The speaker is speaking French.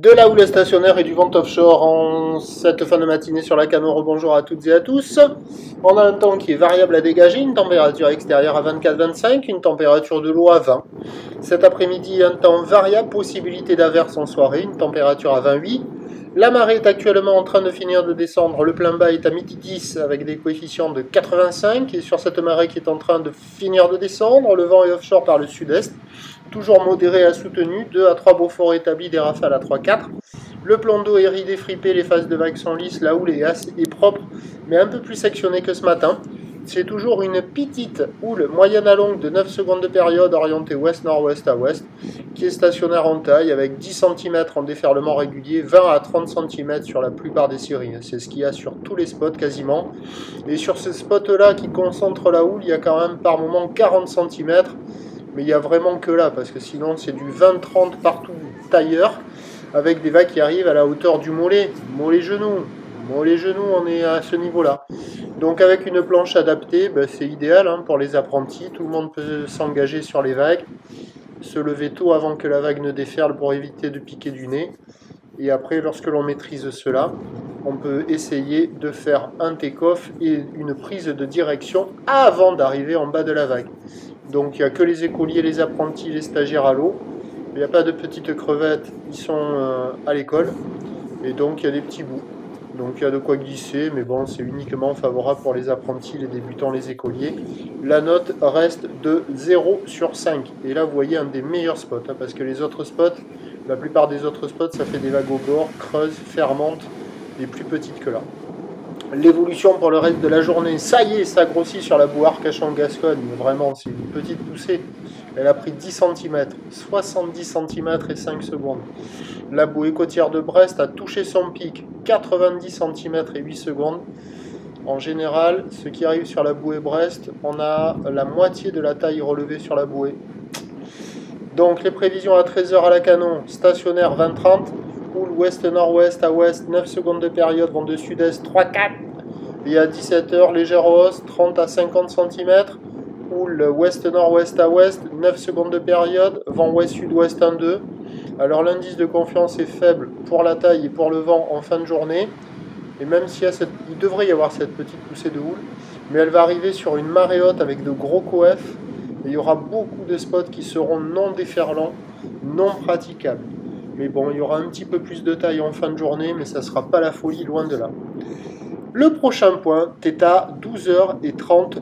De la houle stationnaire et du vent offshore en cette fin de matinée sur la Cano. Rebonjour à toutes et à tous. On a un temps qui est variable à dégager, une température extérieure à 24-25, une température de l'eau à 20. Cet après-midi, un temps variable, possibilité d'averse en soirée, une température à 28. La marée est actuellement en train de finir de descendre. Le plein bas est à midi 10 avec des coefficients de 85. Et sur cette marée qui est en train de finir de descendre, le vent est offshore par le sud-est. Toujours modéré à soutenu, 2 à 3 Beaufort établis, des rafales à 3-4. Le plan d'eau est ridé, fripé, les phases de vagues sont lisses, la houle est propre, mais un peu plus sectionnée que ce matin. C'est toujours une petite houle moyenne à longue de 9 secondes de période orientée ouest-nord-ouest à ouest, qui est stationnaire en taille avec 10 cm en déferlement régulier, 20 à 30 cm sur la plupart des séries. C'est ce qu'il y a sur tous les spots quasiment. Et sur ces spots-là qui concentrent la houle, il y a quand même par moment 40 cm. Mais il n'y a vraiment que là, parce que sinon c'est du 20-30 partout ailleurs, avec des vagues qui arrivent à la hauteur du mollet, mollet-genou, on est à ce niveau-là. Donc avec une planche adaptée, c'est idéal pour les apprentis, tout le monde peut s'engager sur les vagues, se lever tôt avant que la vague ne déferle pour éviter de piquer du nez. Et après, lorsque l'on maîtrise cela, on peut essayer de faire un take-off et une prise de direction avant d'arriver en bas de la vague. Donc il n'y a que les écoliers, les apprentis, les stagiaires à l'eau. Il n'y a pas de petites crevettes, ils sont à l'école. Et donc il y a des petits bouts. Donc il y a de quoi glisser, mais bon, c'est uniquement favorable pour les apprentis, les débutants, les écoliers. La note reste de 0 sur 5. Et là, vous voyez un des meilleurs spots, parce que les autres spots, la plupart des autres spots, ça fait des vagues au bord, creuses, fermentent, des plus petites que là. L'évolution pour le reste de la journée, ça y est, ça grossit sur la boue Arcachon-Gascogne, vraiment, c'est une petite poussée. Elle a pris 10 cm, 70 cm et 5 secondes. La bouée côtière de Brest a touché son pic, 90 cm et 8 secondes. En général, ce qui arrive sur la bouée Brest, on a la moitié de la taille relevée sur la bouée. Donc les prévisions à 13h à la Canon, stationnaire 20-30. Houle ouest-nord-ouest à ouest, 9 secondes de période, vent de sud-est 3-4. Et à 17h, légère hausse, 30 à 50 cm. Houle ouest-nord-ouest à ouest, 9 secondes de période, vent ouest-sud-ouest 1-2. Alors l'indice de confiance est faible pour la taille et pour le vent en fin de journée. Et même s'il il devrait y avoir cette petite poussée de houle, mais elle va arriver sur une marée haute avec de gros coef. Et il y aura beaucoup de spots qui seront non déferlants, non praticables. Mais bon, il y aura un petit peu plus de taille en fin de journée, mais ça ne sera pas la folie, loin de là. Le prochain point est à 12h30.